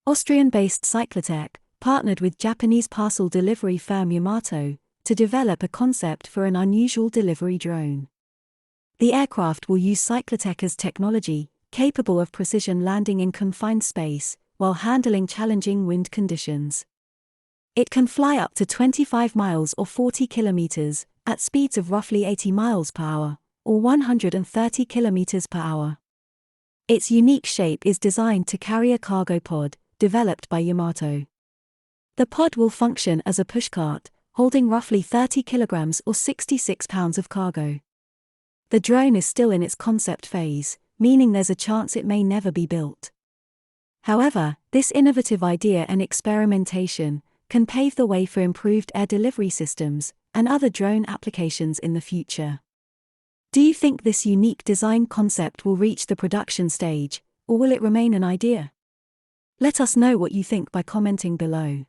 Austrian-based Cyclotech partnered with Japanese parcel delivery firm Yamato to develop a concept for an unusual delivery drone. The aircraft will use Cyclotech's technology, capable of precision landing in confined space, while handling challenging wind conditions. It can fly up to 25 miles or 40 kilometers, at speeds of roughly 80 miles per hour, or 130 kilometers per hour. Its unique shape is designed to carry a cargo pod, developed by Yamato. The pod will function as a pushcart, holding roughly 30 kilograms or 66 pounds of cargo. The drone is still in its concept phase, meaning there's a chance it may never be built. However, this innovative idea and experimentation can pave the way for improved air delivery systems and other drone applications in the future. Do you think this unique design concept will reach the production stage, or will it remain an idea? Let us know what you think by commenting below.